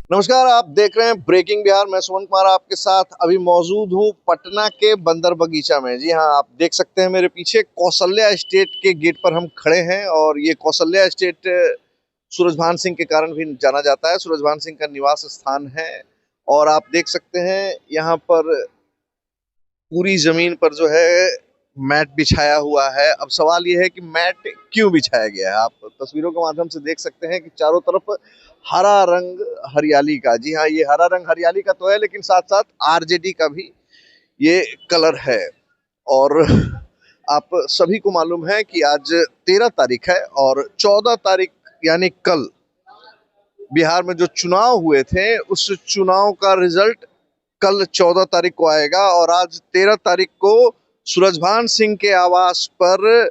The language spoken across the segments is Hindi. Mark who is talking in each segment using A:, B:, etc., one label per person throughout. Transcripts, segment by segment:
A: नमस्कार, आप देख रहे हैं ब्रेकिंग बिहार। मैं सुमन कुमार आपके साथ अभी मौजूद हूँ पटना के बंदर बगीचा में। जी हाँ, आप देख सकते हैं मेरे पीछे कौशल्या एस्टेट के गेट पर हम खड़े हैं और ये कौशल्या एस्टेट सूरजभान सिंह के कारण भी जाना जाता है। सूरजभान सिंह का निवास स्थान है और आप देख सकते हैं यहाँ पर पूरी जमीन पर जो है मैट बिछाया हुआ है। अब सवाल ये है कि मैट क्यों बिछाया गया है। आप तस्वीरों के माध्यम से देख सकते हैं कि चारों तरफ हरा रंग हरियाली का। जी हाँ, ये हरा रंग हरियाली का तो है, लेकिन साथ साथ आरजेडी का भी ये कलर है। और आप सभी को मालूम है कि आज 13 तारीख है और 14 तारीख यानी कल बिहार में जो चुनाव हुए थे उस चुनाव का रिजल्ट कल 14 तारीख को आएगा। और आज 13 तारीख को सूरजभान सिंह के आवास पर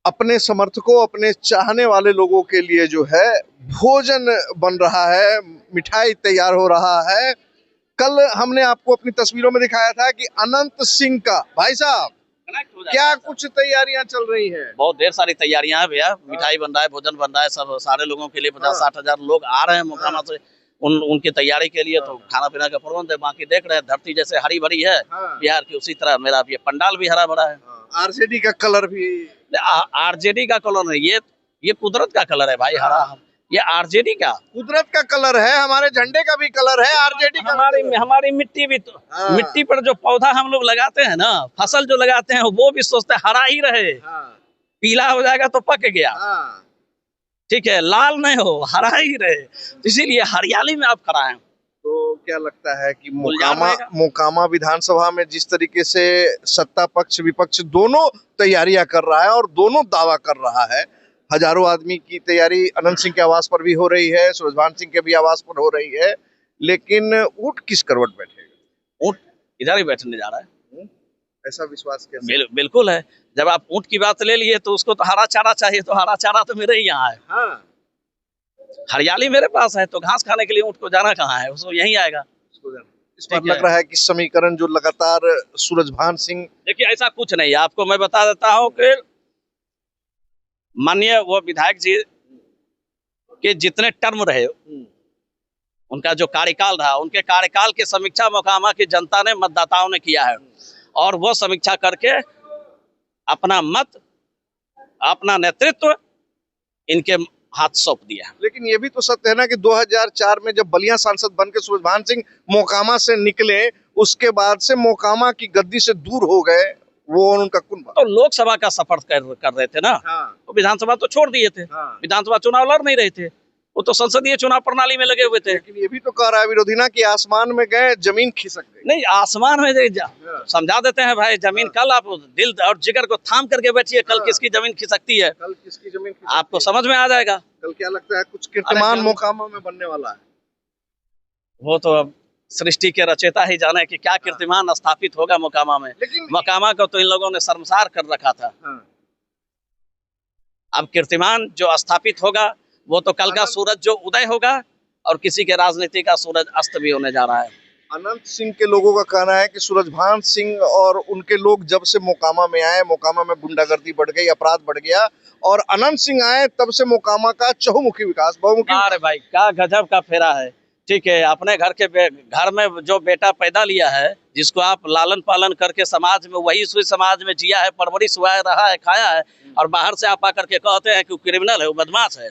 A: अपने समर्थकों, अपने चाहने वाले लोगों के लिए जो है भोजन बन रहा है, मिठाई तैयार हो रहा है। कल हमने आपको अपनी तस्वीरों में दिखाया था कि अनंत सिंह का भाई साहब क्या कुछ तैयारियां चल रही हैं।
B: बहुत ढेर सारी तैयारियां हैं भैया। मिठाई बन रहा है, भोजन बन रहा है, सब सारे लोगों के लिए 50-60 हजार लोग आ रहे हैं मोकामा से उनकी तैयारी के लिए। तो खाना पीना का प्रबंध है। बाकी देख रहे हैं धरती जैसे हरी भरी है बिहार की, उसी तरह मेरा ये पंडाल भी हरा भरा है।
A: आरजेडी का कलर भी,
B: आरजेडी का कलर नहीं, ये कुदरत का कलर है भाई, हरा। ये आरजेडी का
A: कुदरत का कलर है, हमारे झंडे का भी कलर है, आरजेडी का।
B: हमारी मिट्टी भी तो मिट्टी पर जो पौधा हम लोग लगाते हैं ना, फसल जो लगाते हैं वो भी सोचते हैं हरा ही रहे। पीला हो जाएगा तो पक गया, ठीक है, लाल नहीं हो, हरा ही रहे। इसीलिए हरियाली में आप खड़ा हैं।
A: तो क्या लगता है कि मोकामा विधानसभा में जिस तरीके से सत्ता पक्ष विपक्ष दोनों तैयारियां कर रहा है और दोनों दावा कर रहा है, हजारों आदमी की तैयारी अनंत सिंह के आवास पर भी हो रही है, सूरजभान सिंह के भी आवास पर हो रही है, लेकिन ऊंट किस करवट बैठेगा?
B: ऊंट इधर ही बैठने जा रहा है,
A: ऐसा विश्वास कैसे?
B: बिल्कुल है। जब आप ऊंट की बात ले लिए तो उसको तो हरा चारा चाहिए, तो हरा चारा तो मेरे ही यहाँ है।
A: हाँ।
B: हरियाली मेरे पास है, तो घास खाने के लिए ऊंट को जाना कहाँ है, उसको यहीं आएगा।
A: इस पर लग रहा है कि समीकरण जो लगातार सूरजभान सिंह,
B: देखिए ऐसा कुछ नहीं है। आपको मैं बता देता हूँ कि माननीय वो विधायक जी के जितने टर्म रहे, उनका जो कार्यकाल रहा, उनके कार्यकाल की समीक्षा मोकामा की जनता ने, मतदाताओं ने किया है और वो समीक्षा करके अपना मत, अपना नेतृत्व इनके हाथ सौंप दिया है।
A: लेकिन ये भी तो सत्य है ना कि 2004 में जब बलिया सांसद बनकर सूरजभान सिंह मोकामा से निकले, उसके बाद से मोकामा की गद्दी से दूर हो गए, वो उनका कुन
B: तो लोकसभा का सफर कर रहे थे ना। तो विधानसभा तो छोड़ दिए थे। विधानसभा चुनाव लड़ नहीं रहे थे, वो तो संसदीय चुनाव प्रणाली में लगे हुए थे।
A: लेकिन ये भी तो कह रहा है विरोधी ना कि आसमान में गए जमीन खिसक गई।
B: नहीं, आसमान में समझा देते हैं भाई, जमीन कल आप दिल और जिगर को थाम करके बैठिए, कल किसकी जमीन खिसकती है,
A: कल किसकी जमीन
B: आपको समझ में आ जाएगा।
A: कल क्या लगता है कुछ कीर्तिमान मोकामा में बनने वाला है?
B: वो तो अब सृष्टि के रचयिता ही जाने कि क्या कीर्तिमान स्थापित होगा मोकामा में। मोकामा को तो इन लोगों ने शर्मसार कर रखा था। अब कीर्तिमान जो स्थापित होगा वो तो कल का सूरज जो उदय होगा और किसी के राजनीति का सूरज अस्त भी होने जा रहा है।
A: अनंत सिंह के लोगों का कहना है कि सूरजभान सिंह और उनके लोग जब से मोकामा में आए, मोकामा में गुंडागर्दी बढ़ गई, अपराध बढ़ गया, और अनंत सिंह आए तब से मोकामा का चहुमुखी विकास, बहुमुखी।
B: अरे भाई क्या गजब का फेरा है। ठीक है, अपने घर में जो बेटा पैदा लिया है, जिसको आप लालन पालन करके समाज में, वही उसी समाज में जिया है, परवरिश हुआ है, रहा है, खाया है, और बाहर से आप आकर के कहते हैं कि वो क्रिमिनल है, वो बदमाश है।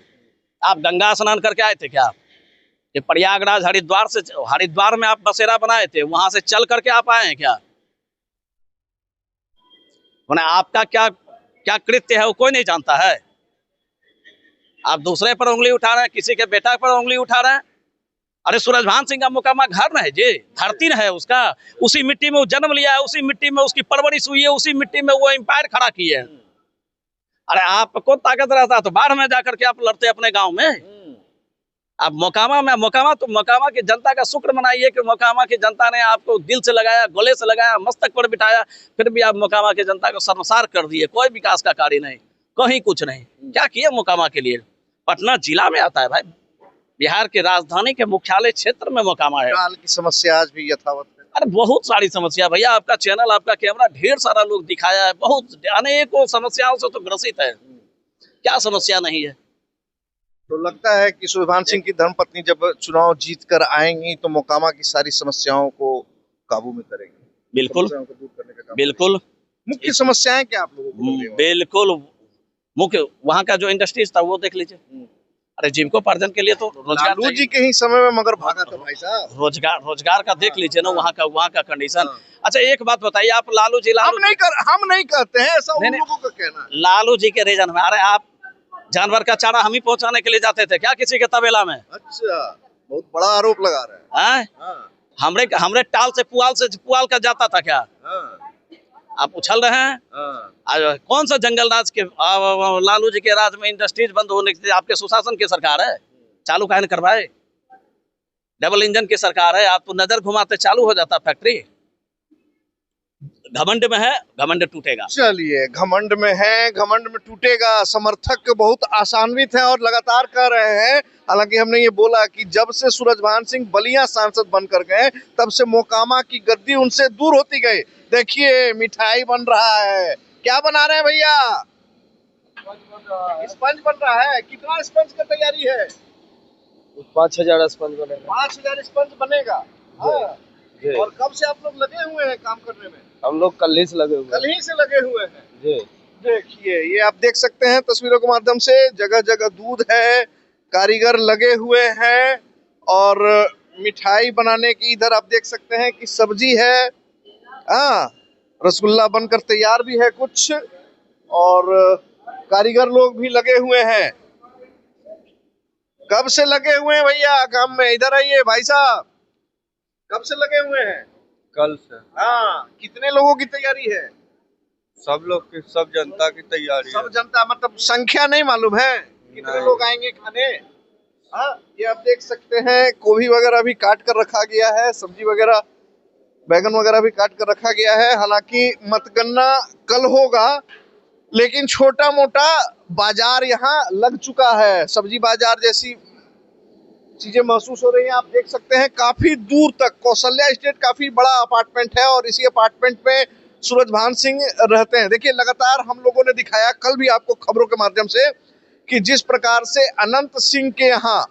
B: आप गंगा स्नान करके आए थे क्या? ये प्रयागराज हरिद्वार में आप बसेरा बनाए थे, वहां से चल करके आप आए हैं क्या? आपका क्या क्या कृत्य है वो कोई नहीं जानता है। आप दूसरे पर उंगली उठा रहे हैं, किसी के बेटा पर उंगली उठा रहे हैं। अरे सूरजभान सिंह का मोकामा घर न है जी, धरती न है उसका। उसी मिट्टी में वो जन्म लिया है, उसी मिट्टी में उसकी परवरिश हुई है, उसी मिट्टी में वो एम्पायर खड़ा किए है। अरे आपको ताकत रहता तो बाढ़ में जाकर के आप लड़ते अपने गांव में। आप मोकामा की जनता का शुक्र मनाइए कि मोकामा की जनता ने आपको दिल से लगाया, गले से लगाया, मस्तक पर बिठाया, फिर भी आप मोकामा की जनता को शर्मसार कर दिए। कोई विकास का कार्य नहीं, कहीं कुछ नहीं। क्या किए मोकामा के लिए? पटना जिला में आता है भाई, बिहार की राजधानी के मुख्यालय क्षेत्र में मोकामा है।
A: काल की समस्या आज भी यथावत है।
B: अरे बहुत सारी समस्या भैया, आपका चैनल, आपका कैमरा ढेर सारा लोग दिखाया है, बहुत अनेकों समस्याओं से तो ग्रसित है। क्या समस्या नहीं है?
A: तो लगता है कि सुरभान सिंह की धर्मपत्नी जब चुनाव जीत कर आएंगी तो मोकामा की सारी समस्याओं को काबू में करेंगी,
B: बिल्कुल
A: समस्याओं को दूर करने का काम
B: बिल्कुल
A: करेंगी। मुख्य समस्याएं क्या आप लोगों को लग रही हैं?
B: बिल्कुल मुख्य वहाँ का जो इंडस्ट्रीज था वो देख लीजिए। अरे जीविकोपार्जन के लिए तो रोजगार
A: लालू
B: चाहिए।
A: जी के ही समय में मगर भागा था भाई साहब।
B: रोजगार का देख लीजिए ना वहाँ का कंडीशन।
A: हाँ।
B: अच्छा एक बात बताइए, आप लालू जी
A: हम नहीं कहते हैं ऐसा, उन
B: नहीं,
A: लोगों का कहना है।
B: लालू जी के रीजन में, अरे आप जानवर का चारा हम ही पहुंचाने के लिए जाते थे क्या किसी के तबेला में?
A: अच्छा, बहुत बड़ा आरोप लगा रहे हैं।
B: हैं?
A: हाँ,
B: हमरे टाल से पुआल का जाता था क्या?
A: हाँ,
B: आप उछल रहे हैं।
A: हाँ।
B: आज कौन सा जंगल राज के लालू जी के राज में इंडस्ट्रीज बंद होने की आपके सुशासन की सरकार है, चालू काहे न करवाए? डबल इंजन की सरकार है, आप तो नजर घुमाते चालू हो जाता फैक्ट्री। घमंड में है, घमंड टूटेगा।
A: चलिए, घमंड में है, घमंड में टूटेगा। समर्थक बहुत आशान्वित हैं और लगातार कह रहे हैं, हालांकि हमने ये बोला कि जब से सूरजभान सिंह बलिया सांसद बनकर गए तब से मोकामा की गद्दी उनसे दूर होती गई। देखिए मिठाई बन रहा है, क्या बना रहे हैं भैया? स्पंज बन रहा है। कितना स्पंज की तैयारी है?
C: 5,000 स्पंज बनेगा।
A: 5,000 स्पंज बनेगा। हाँ।
C: जी।
A: और कब से आप लोग लगे हुए हैं काम करने में?
C: हम लोग कल ही से लगे हुए
A: कल ही से लगे हुए हैं।
C: जी।
A: देखिए ये आप देख सकते हैं तस्वीरों के माध्यम से, जगह जगह दूध है, कारीगर लगे हुए हैं और मिठाई बनाने की इधर आप देख सकते हैं कि सब्जी है। हाँ, रसगुल्ला बनकर तैयार भी है कुछ और कारीगर लोग भी लगे हुए हैं। कब से लगे हुए हैं भैया काम में? इधर आइए भाई साहब, कब से लगे हुए हैं?
C: कल से।
A: हाँ, कितने लोगों की तैयारी है?
C: सब लोग की, सब जनता की तैयारी
A: सब जनता, मतलब संख्या नहीं मालूम है कितने लोग आएंगे खाने? हाँ, ये आप देख सकते हैं गोभी वगैरह भी काट कर रखा गया है, सब्जी वगैरह, बैगन वगैरह भी काट कर रखा गया है। हालांकि मतगणना कल होगा लेकिन छोटा मोटा बाजार यहाँ लग चुका है, सब्जी बाजार जैसी चीजें महसूस हो रही हैं। आप देख सकते हैं काफी दूर तक कौशल्या एस्टेट काफी बड़ा अपार्टमेंट है और इसी अपार्टमेंट में सूरजभान सिंह रहते हैं। देखिए लगातार हम लोगों ने दिखाया कल भी आपको खबरों के माध्यम से कि जिस प्रकार से अनंत सिंह के यहाँ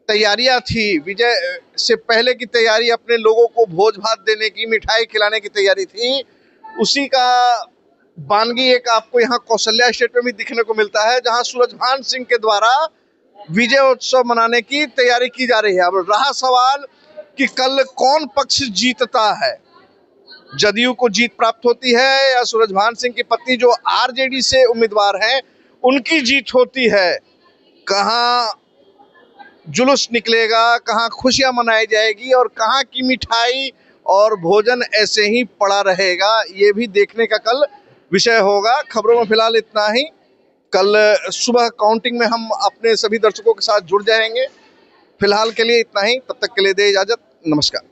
A: तैयारियां थी, विजय से पहले की तैयारी, अपने लोगों को भोज भात देने की, मिठाई खिलाने की तैयारी थी, उसी का बानगी एक आपको यहाँ कौशल्या एस्टेट में भी दिखने को मिलता है, जहाँ सूरजभान सिंह के द्वारा विजय उत्सव मनाने की तैयारी की जा रही है। अब रहा सवाल कि कल कौन पक्ष जीतता है, जदयू को जीत प्राप्त होती है या सूरजभान सिंह की पत्नी जो आरजेडी से उम्मीदवार हैं उनकी जीत होती है? कहाँ जुलूस निकलेगा, कहाँ खुशियां मनाई जाएगी और कहाँ की मिठाई और भोजन ऐसे ही पड़ा रहेगा, ये भी देखने का कल विषय होगा। खबरों में फिलहाल इतना ही। कल सुबह काउंटिंग में हम अपने सभी दर्शकों के साथ जुड़ जाएंगे। फिलहाल के लिए इतना ही, तब तक के लिए दे इजाजत, नमस्कार।